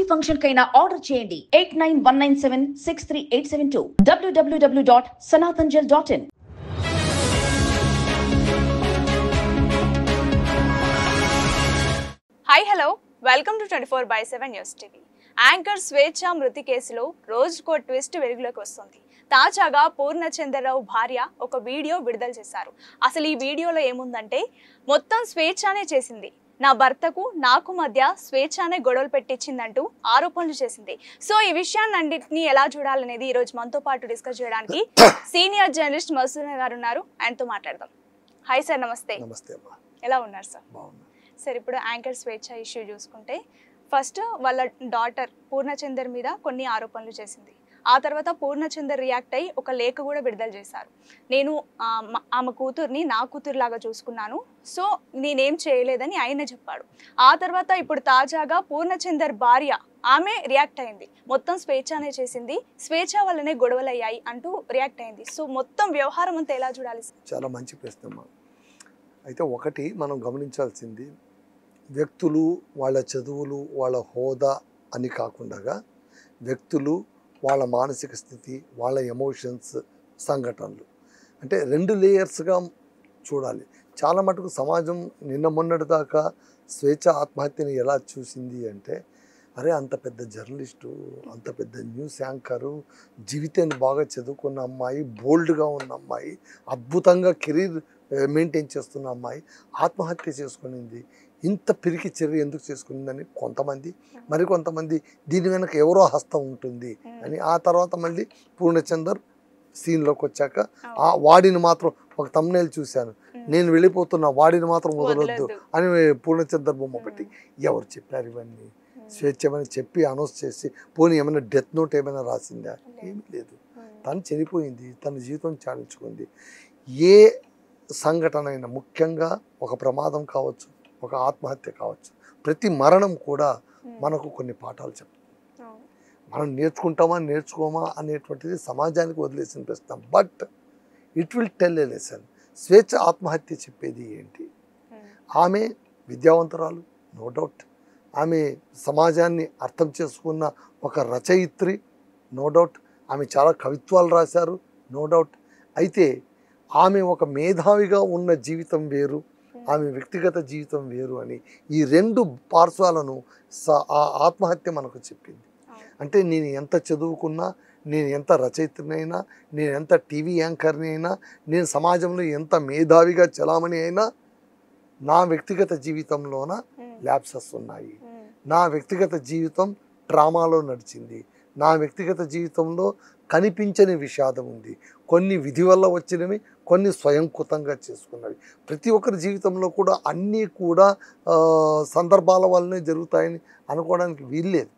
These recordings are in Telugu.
ఫంక్షన్ కైనా ఆర్డర్ చేయండి 8919763872 www.sanatanjal.in. Hi hello welcome to 24/7 news TV. Anchor స్వేచ్ఛ మృతి కేసులో రోజుకో ట్విస్ట్ వెలుగులోకి వస్తుంది. తాజాగా పూర్ణచంద్రరావు భార్య ఒక వీడియో విడుదల చేశారు. అసలు ఈ వీడియోలో ఏముందంటే మొత్తం స్వేచ్ఛనే చేసింది, నా భర్తకు నాకు మధ్య స్వేచ్ఛనే గొడవలు పెట్టించిందంటూ ఆరోపణలు చేసింది. సో ఈ విషయాన్ని అన్నింటినీ ఎలా చూడాలనేది ఈ రోజు మనతో పాటు డిస్కస్ చేయడానికి సీనియర్ జర్నలిస్ట్ మధుసూదన్ గారు ఉన్నారు. ఆయనతో మాట్లాడదాం. హాయ్ సార్, నమస్తే. ఎలా ఉన్నారు సార్? సార్, ఇప్పుడు యాంకర్ స్వేచ్ఛ ఇష్యూ చూసుకుంటే ఫస్ట్ వాళ్ళ డాటర్ పూర్ణచందర్ మీద కొన్ని ఆరోపణలు చేసింది. ఆ తర్వాత పూర్ణచందర్ రియాక్ట్ అయ్యి ఒక లేఖ కూడా విడుదల చేశారు. నేను ఆమె కూతుర్ని నా కూతురులాగా చూసుకున్నాను, సో నేనేం చేయలేదని ఆయన చెప్పాడు. ఆ తర్వాత ఇప్పుడు తాజాగా పూర్ణచందర్ భార్య ఆమె రియాక్ట్ అయింది, మొత్తం స్వేచ్ఛనే చేసింది, స్వేచ్ఛ వల్లనే గొడవలు అయ్యాయి అంటూ రియాక్ట్ అయింది. సో మొత్తం వ్యవహారం అంతా ఎలా చూడాలి? చాలా మంచి ప్రశ్న. అయితే ఒకటి మనం గమనించాల్సింది, వ్యక్తులు వాళ్ళ చదువులు వాళ్ళ హోదా అని కాకుండా వ్యక్తులు వాళ్ళ మానసిక స్థితి వాళ్ళ ఎమోషన్స్ సంఘటనలు అంటే రెండు లేయర్స్గా చూడాలి. చాలా మటుకు సమాజం నిన్న మొన్నటి దాకా స్వేచ్ఛ ఆత్మహత్యని ఎలా చూసింది అంటే, అరే అంత పెద్ద జర్నలిస్టు, అంత పెద్ద న్యూస్ యాంకరు, జీవితాన్ని బాగా చదువుకున్న అమ్మాయి, బోల్డ్గా ఉన్న అమ్మాయి, అద్భుతంగా కెరీర్ మెయింటైన్ చేస్తున్న అమ్మాయి ఆత్మహత్య చేసుకునింది, ఇంత పిరికి చర్య ఎందుకు చేసుకునిందని కొంతమంది, మరికొంతమంది దీని వెనక ఎవరో హస్తం ఉంటుంది అని. ఆ తర్వాత మళ్ళీ పూర్ణచందర్ సీన్లోకి వచ్చాక ఆ వాడిని మాత్రం ఒక తమ్నైల్ చూశాను, నేను వెళ్ళిపోతున్నా వాడిని మాత్రం వదలొద్దు అని పూర్ణచందర్ బొమ్మ పెట్టి. ఎవరు చెప్పారు ఇవన్నీ? స్వేచ్ఛమని చెప్పి అనౌన్స్ చేసి పోనీ ఏమైనా డెత్ నోట్ ఏమైనా రాసిందా? ఏమీ లేదు. తను చనిపోయింది, తన జీవితం చాలించుకుంది. ఏ సంఘటన అయినా, ముఖ్యంగా ఒక ప్రమాదం కావచ్చు, ఒక ఆత్మహత్య కావచ్చు, ప్రతి మరణం కూడా మనకు కొన్ని పాఠాలు చెప్తుంది. మనం నేర్చుకోమా అనేటువంటిది సమాజానికి వదిలేసిన ప్రశ్న. But it will tell a lesson. స్వేచ్ఛ ఆత్మహత్య చెప్పేది ఏంటి? ఆమె విద్యావంతురాలు, నో డౌట్. ఆమె సమాజాన్ని అర్థం చేసుకున్న ఒక రచయిత్రి, నో డౌట్. ఆమె చాలా కవిత్వాలు రాశారు, నో డౌట్. అయితే ఆమె ఒక మేధావిగా ఉన్న జీవితం వేరు, ఆమె వ్యక్తిగత జీవితం వేరు అని ఈ రెండు పార్శ్వాలను ఆ ఆత్మహత్య మనకు చెప్పింది. అంటే నేను ఎంత చదువుకున్నా, నేను ఎంత రచయితనైనా, నేను ఎంత టీవీ యాంకర్ని అయినా, నేను సమాజంలో ఎంత మేధావిగా చలామణి అయినా, నా వ్యక్తిగత జీవితంలోన ల్యాప్సెస్ ఉన్నాయి. నా వ్యక్తిగత జీవితం ట్రామాలో నడిచింది. నా వ్యక్తిగత జీవితంలో కనిపించని విషాదం ఉంది. కొన్ని విధి వల్ల వచ్చినవి, కొన్ని స్వయంకృతంగా చేసుకున్నవి. ప్రతి ఒక్కరి జీవితంలో కూడా అన్నీ కూడా సందర్భాల వల్లనే జరుగుతాయని అనుకోవడానికి వీల్లేదు.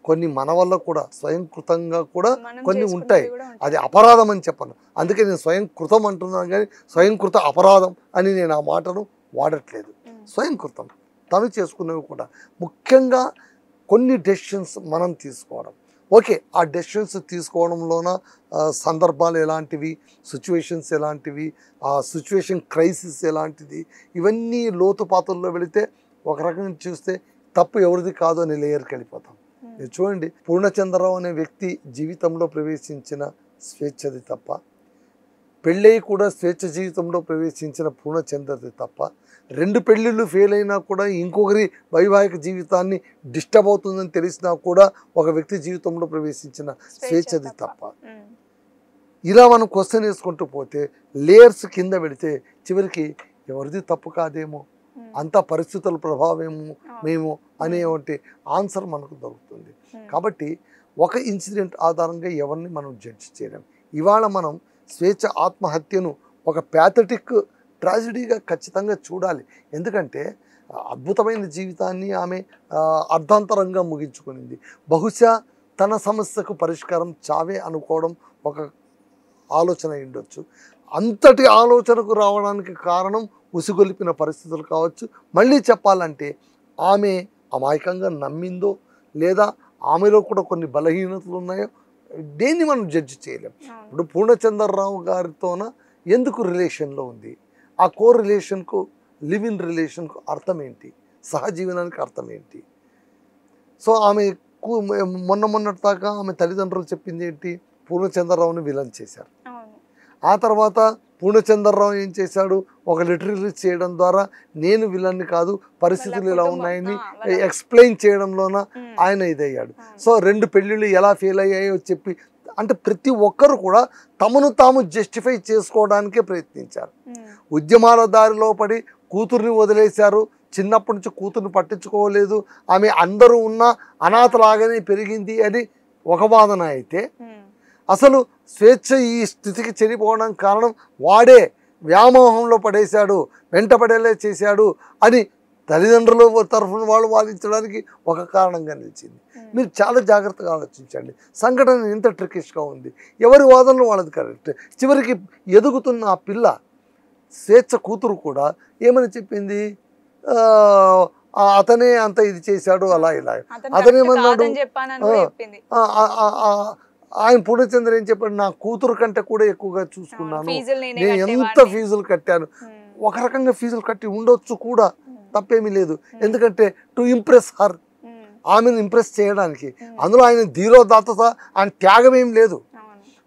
కొన్ని మన వల్ల కూడా స్వయంకృతంగా కూడా కొన్ని ఉంటాయి. అది అపరాధం అని చెప్పను, అందుకే నేను స్వయంకృతం అంటున్నాను, కానీ స్వయంకృత అపరాధం అని నేను ఆ మాటను వాడట్లేదు. స్వయంకృతం తను చేసుకున్నవి కూడా. ముఖ్యంగా కొన్ని డెసిషన్స్ మనం తీసుకోవడం. ఓకే, ఆ డెసిషన్స్ తీసుకోవడంలోన సందర్భాలు ఎలాంటివి, సిచ్యువేషన్స్ ఎలాంటివి, ఆ సిచ్యువేషన్ క్రైసిస్ ఎలాంటిది, ఇవన్నీ లోతుపాతుల్లో వెళితే ఒక రకంగా చూస్తే తప్పు ఎవరిది కాదు అని లేయర్కి వెళ్ళిపోతాం. మీరు చూడండి, పూర్ణచంద్రరావు అనే వ్యక్తి జీవితంలో ప్రవేశించిన స్వేచ్ఛది తప్ప, పెళ్ళయి కూడా స్వేచ్ఛ జీవితంలో ప్రవేశించిన పూర్ణచంద్రది తప్ప, రెండు పెళ్ళిళ్ళు ఫెయిల్ అయినా కూడా ఇంకొకరి వైవాహిక జీవితాన్ని డిస్టర్బ్ అవుతుందని తెలిసినా కూడా ఒక వ్యక్తి జీవితంలో ప్రవేశించిన స్వేచ్ఛది తప్ప. ఇలా మనం క్వశ్చన్ వేసుకుంటూ పోతే లేయర్స్ కింద పెడితే చివరికి ఎవరిది తప్పు కాదేమో, అంతా పరిస్థితుల ప్రభావమేమో మేము అనేవంటి ఆన్సర్ మనకు దొరుకుతుంది. కాబట్టి ఒక ఇన్సిడెంట్ ఆధారంగా ఎవరిని మనం జడ్జి చేయలేం. ఇవాళ మనం స్వేచ్ఛ ఆత్మహత్యను ఒక ప్యాథటిక్ ట్రాజడీగా ఖచ్చితంగా చూడాలి. ఎందుకంటే అద్భుతమైన జీవితాన్ని ఆమె అర్ధాంతరంగా ముగించుకునింది. బహుశా తన సమస్యకు పరిష్కారం చావే అనుకోవడం ఒక ఆలోచన ఉండొచ్చు. అంతటి ఆలోచనకు రావడానికి కారణం ఉసిగొలిపిన పరిస్థితులు కావచ్చు. మళ్ళీ చెప్పాలంటే ఆమె అమాయకంగా నమ్మిందో, లేదా ఆమెలో కూడా కొన్ని బలహీనతలు ఉన్నాయో, దేన్ని మనం జడ్జి చేయలేం. ఇప్పుడు పూర్ణచంద్రరావు గారితోన ఎందుకు రిలేషన్లో ఉంది, ఆ కో రిలేషన్కు, లివ్ ఇన్ రిలేషన్కు అర్థం ఏంటి, సహజీవనానికి అర్థం ఏంటి? సో ఆమె మొన్నటి దాకా ఆమె తల్లిదండ్రులు చెప్పింది ఏంటి, పూర్ణచంద్రరావుని విలన్ చేశారు. అవును. ఆ తర్వాత పూర్ణచంద్రరావు ఏం చేశాడు, ఒక లెటర్ రిలీజ్ చేయడం ద్వారా నేను విలన్ని కాదు, పరిస్థితులు ఇలా ఉన్నాయని ఎక్స్ప్లెయిన్ చేయడంలోన ఆయన ఇదయ్యాడు. సో 2 పెళ్ళిళ్ళు ఎలా ఫెయిల్ అయ్యాయో చెప్పి, అంటే ప్రతి ఒక్కరు కూడా తమను తాము జస్టిఫై చేసుకోవడానికే ప్రయత్నించారు. ఉద్యమాల దారిలో పడి కూతుర్ని వదిలేశారు, చిన్నప్పటి నుంచి కూతుర్ని పట్టించుకోలేదు, ఆమె అందరూ ఉన్న అనాథలాగానే పెరిగింది అని ఒక వాదన అయితే, అసలు స్వేచ్ఛ ఈ స్థితికి చెడిపోవడానికి కారణం వాడే వ్యామోహంలో పడేశాడు, వెంటపడేలా చేశాడు అని తల్లిదండ్రుల తరఫున వాళ్ళు వాదించడానికి ఒక కారణంగా నిలిచింది. మీరు చాలా జాగ్రత్తగా ఆలోచించండి. సంఘటన ఎంత ట్రికిష్గా ఉంది, ఎవరి వాదనలు వాళ్ళది కరెక్ట్. చివరికి ఎదుగుతున్న ఆ పిల్ల స్వేచ్ఛ కూతురు కూడా ఏమని చెప్పింది, అతనే అంత ఇది చేశాడు అలా ఇలా. అతనేమన్నాడు, ఆయన పూర్ణచంద్ర ఏం చెప్పాడు, నా కూతురు కంటే కూడా ఎక్కువగా చూసుకున్నాను, నేను ఎంత ఫీజులు కట్టాను. ఒక రకంగా ఫీజులు కట్టి ఉండొచ్చు కూడా, తప్పేమీ లేదు. ఎందుకంటే టు ఇంప్రెస్ హర్, ఆమెను ఇంప్రెస్ చేయడానికి. అందులో ఆయన ధీరోదాత్తత, ఆయన త్యాగం ఏం లేదు.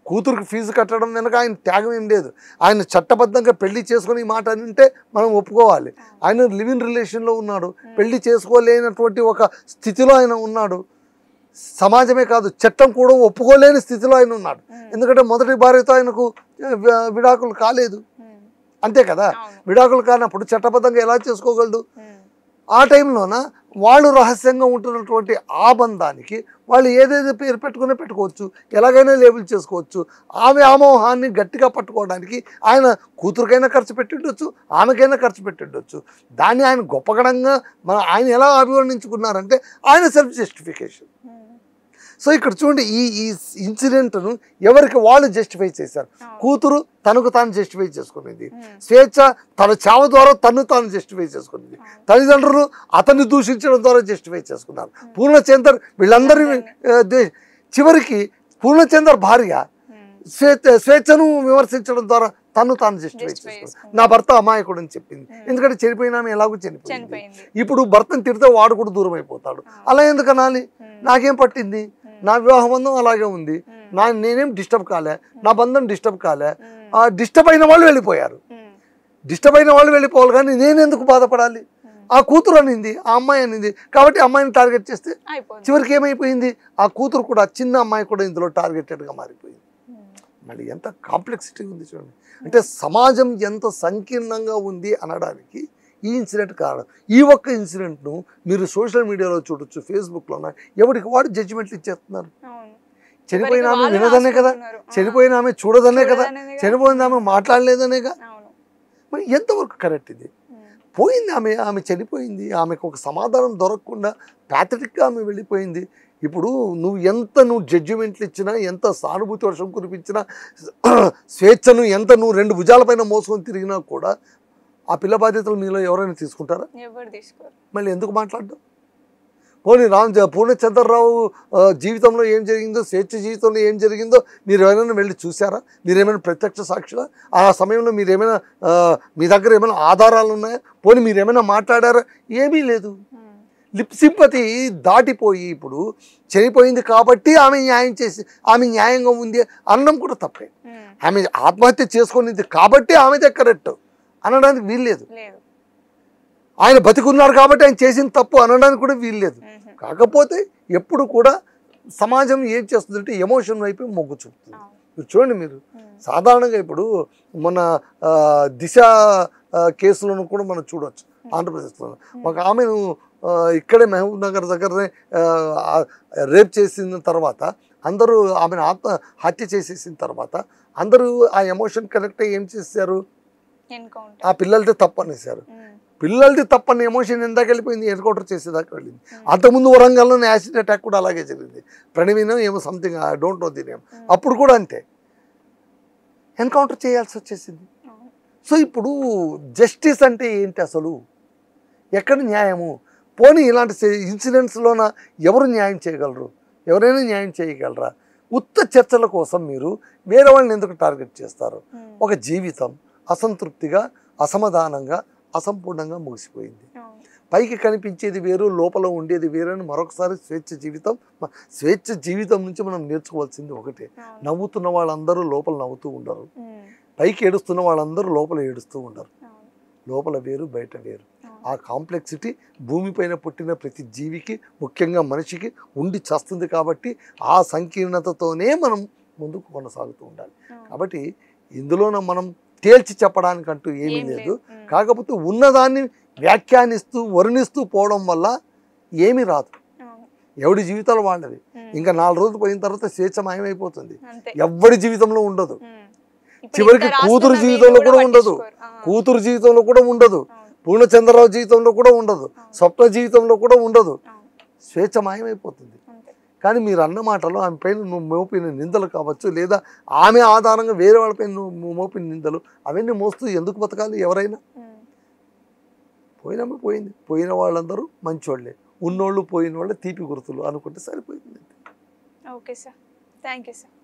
కూతురికి ఫీజు కట్టడం వెనక ఆయన త్యాగం ఏం లేదు. ఆయన చట్టబద్ధంగా పెళ్లి చేసుకుని ఈ మాట అని ఉంటే మనం ఒప్పుకోవాలి. ఆయన లివ్ ఇన్ రిలేషన్లో ఉన్నాడు, పెళ్లి చేసుకోలేనటువంటి ఒక స్థితిలో ఆయన ఉన్నాడు. సమాజమే కాదు, చట్టం కూడా ఒప్పుకోలేని స్థితిలో ఆయన ఉన్నాడు. ఎందుకంటే మొదటి భార్యతో ఆయనకు విడాకులు కాలేదు, అంతే కదా. విడాకులు కానప్పుడు చట్టబద్ధంగా ఎలా చేసుకోగలడు? ఆ టైంలోన వాళ్ళు రహస్యంగా ఉంటున్నటువంటి ఆ బంధానికి వాళ్ళు ఏదేదో పేరు పెట్టుకోవచ్చు, ఎలాగైనా లేబుల్ చేసుకోవచ్చు. ఆ వ్యామోహాన్ని గట్టిగా పట్టుకోవడానికి ఆయన కూతురికైనా ఖర్చు పెట్టిండొచ్చు, ఆమెకైనా ఖర్చు పెట్టిండొచ్చు. దాన్ని ఆయన గొప్పగడంగా ఆయన ఎలా అభివర్ణించుకున్నారంటే ఆయన సెల్ఫ్ జస్టిఫికేషన్. సో ఇక్కడ చూడండి, ఈ ఇన్సిడెంట్ను ఎవరికి వాళ్ళు జస్టిఫై చేశారు. కూతురు తనకు తాను జస్టిఫై చేసుకునేది, స్వేచ్ఛ తన చావు ద్వారా తను తాను జస్టిఫై చేసుకునేది, తల్లిదండ్రులు అతన్ని దూషించడం ద్వారా జస్టిఫై చేసుకున్నారు. పూర్ణచందర్ వీళ్ళందరి చివరికి పూర్ణచందర్ భార్య స్వేచ్ఛను విమర్శించడం ద్వారా తను తాను జస్టిఫై చేసుకున్నాడు. నా భర్త అమాయకుడు అని చెప్పింది, ఎందుకంటే చనిపోయినా ఎలాగో చనిపోయింది. ఇప్పుడు భర్తను తిడితే వాడు కూడా దూరం అయిపోతాడు. అలా ఎందుకు అనాలి? నాకేం పట్టింది, నా వివాహ బంధం అలాగే ఉంది, నేనేం డిస్టర్బ్ కాలే, నా బంధం డిస్టర్బ్ కాలే. డిస్టర్బ్ అయిన వాళ్ళు వెళ్ళిపోయారు, డిస్టర్బ్ అయిన వాళ్ళు వెళ్ళిపోవాలి, కానీ నేనెందుకు బాధపడాలి? ఆ కూతురు అనింది, ఆ అమ్మాయి అనింది, కాబట్టి అమ్మాయిని టార్గెట్ చేస్తే చివరికి ఏమైపోయింది, ఆ కూతురు కూడా, చిన్న అమ్మాయి కూడా ఇందులో టార్గెటెడ్గా మారిపోయింది. మళ్ళీ ఎంత కాంప్లెక్సిటీ ఉంది చూడండి. అంటే సమాజం ఎంత సంకీర్ణంగా ఉంది అనడానికి ఈ ఇన్సిడెంట్ కారణం. ఈ ఒక్క ఇన్సిడెంట్ను మీరు సోషల్ మీడియాలో చూడొచ్చు, ఫేస్బుక్లోన ఎవరికి వాడు జడ్జిమెంట్లు ఇచ్చేస్తున్నారు. చనిపోయిన ఆమె వినదనే కదా, చనిపోయిన ఆమె చూడదనే కదా, చనిపోయిన ఆమె మాట్లాడలేదనేగా. మరి ఎంతవరకు కరెక్ట్ ఇది? పోయింది ఆమె చనిపోయింది, ఆమెకు ఒక సమాధానం దొరకకుండా ప్యాథటిక్గా ఆమె వెళ్ళిపోయింది. ఇప్పుడు నువ్వు జడ్జిమెంట్లు ఇచ్చినా, ఎంత సానుభూతి వర్షం కురిపించినా, స్వేచ్ఛను ఎంత నువ్వు 2 భుజాలపైన మోసుకొని తిరిగినా కూడా ఆ పిల్ల బాధ్యతలు మీలో ఎవరైనా తీసుకుంటారా? మళ్ళీ ఎందుకు మాట్లాడడం? పోనీ పూర్ణచంద్రరావు జీవితంలో ఏం జరిగిందో, స్వేచ్ఛ జీవితంలో ఏం జరిగిందో మీరు ఎవరైనా వెళ్ళి చూసారా? మీరేమైనా ప్రత్యక్ష సాక్షులా? ఆ సమయంలో మీరేమైనా మీ దగ్గర ఏమైనా ఆధారాలు ఉన్నాయా? పోనీ మీరేమైనా మాట్లాడారా? ఏమీ లేదు. లిప్ సింపతి దాటిపోయి ఇప్పుడు చనిపోయింది కాబట్టి ఆమె న్యాయంగా ఉంది అనడం కూడా తప్పే. ఆమె ఆత్మహత్య చేసుకునేది కాబట్టి ఆమెదే కరెక్ట్ అనడానికి వీల్లేదు. ఆయన బతికున్నారు కాబట్టి ఆయన చేసిన తప్పు అనడానికి కూడా వీల్లేదు. కాకపోతే ఎప్పుడు కూడా సమాజం ఏం చేస్తుందంటే ఎమోషన్ వైపు మొగ్గు చూపుతుంది. మీరు చూడండి, మీరు సాధారణంగా ఇప్పుడు మన దిశ కేసులను కూడా మనం చూడవచ్చు. ఆంధ్రప్రదేశ్లో ఒక ఆమెను ఇక్కడే మహబూబ్ నగర్ దగ్గరనే రేప్ చేసిన తర్వాత అందరూ ఆమెను హత్య చేసేసిన తర్వాత అందరూ ఆ ఎమోషన్ కనెక్ట్ అయ్యి ఏం చేశారు, ఆ పిల్లలది తప్పు అనేసారు. పిల్లలది తప్పని ఎమోషన్ ఎందాక వెళ్ళిపోయింది, ఎన్కౌంటర్ చేసేదాకా వెళ్ళింది. అంతకుముందు వరంగల్లోనే యాసిడ్ అటాక్ కూడా అలాగే జరిగింది. ప్రణవీనో ఏమో something, I don't know the name. అప్పుడు కూడా అంతే, ఎన్కౌంటర్ చేయాల్సి వచ్చేసింది. సో ఇప్పుడు జస్టిస్ అంటే ఏంటి అసలు? ఎక్కడ న్యాయము? పోనీ ఇలాంటి ఇన్సిడెంట్స్లోన ఎవరు న్యాయం చేయగలరు? ఎవరైనా న్యాయం చేయగలరా? ఉత్త చర్చల కోసం మీరు వేరే వాళ్ళని ఎందుకు టార్గెట్ చేస్తారు? ఒక జీవితం అసంతృప్తిగా, అసమాధానంగా, అసంపూర్ణంగా ముగిసిపోయింది. పైకి కనిపించేది వేరు, లోపల ఉండేది వేరు అని మరొకసారి స్వేచ్ఛ జీవితం నుంచి మనం నేర్చుకోవాల్సింది ఒకటే. నవ్వుతున్న వాళ్ళందరూ లోపల నవ్వుతూ ఉండరు, పైకి ఏడుస్తున్న వాళ్ళందరూ లోపల ఏడుస్తూ ఉండరు. లోపల వేరు, బయట వేరు. ఆ కాంప్లెక్సిటీ భూమిపైన పుట్టిన ప్రతి జీవికి, ముఖ్యంగా మనిషికి ఉండి చేస్తుంది. కాబట్టి ఆ సంకీర్ణతతోనే మనం ముందుకు కొనసాగుతూ ఉండాలి. కాబట్టి ఇందులోన మనం తేల్చి చెప్పడానికంటూ ఏమీ లేదు. కాకపోతే ఉన్నదాన్ని వ్యాఖ్యానిస్తూ వర్ణిస్తూ పోవడం వల్ల ఏమీ రాదు. ఎవడి జీవితాలు వాళ్ళవి. ఇంకా 4 రోజులు పోయిన తర్వాత స్వేచ్ఛ మాయమైపోతుంది. ఎవడి జీవితంలో ఉండదు. చివరికి కూతురు జీవితంలో కూడా ఉండదు, పూర్ణచంద్రరావు జీవితంలో కూడా ఉండదు, స్వప్న జీవితంలో కూడా ఉండదు. స్వేచ్ఛ మాయమైపోతుంది. కానీ మీరు అన్న మాటలో ఆమె పైన నువ్వు మోపిన నిందలు కావచ్చు, లేదా ఆమె ఆధారంగా వేరే వాళ్ళపైన నువ్వు మోపిన నిందలు, అవన్నీ మోస్తూ ఎందుకు బతకాలి? ఎవరైనా పోయినమ్మ పోయింది. పోయిన వాళ్ళందరూ మంచోళ్ళే, ఉన్నోళ్ళు పోయిన వాళ్ళే తీపి గుర్తులు అనుకుంటే సరిపోయింది. Okay sir, thank you sir.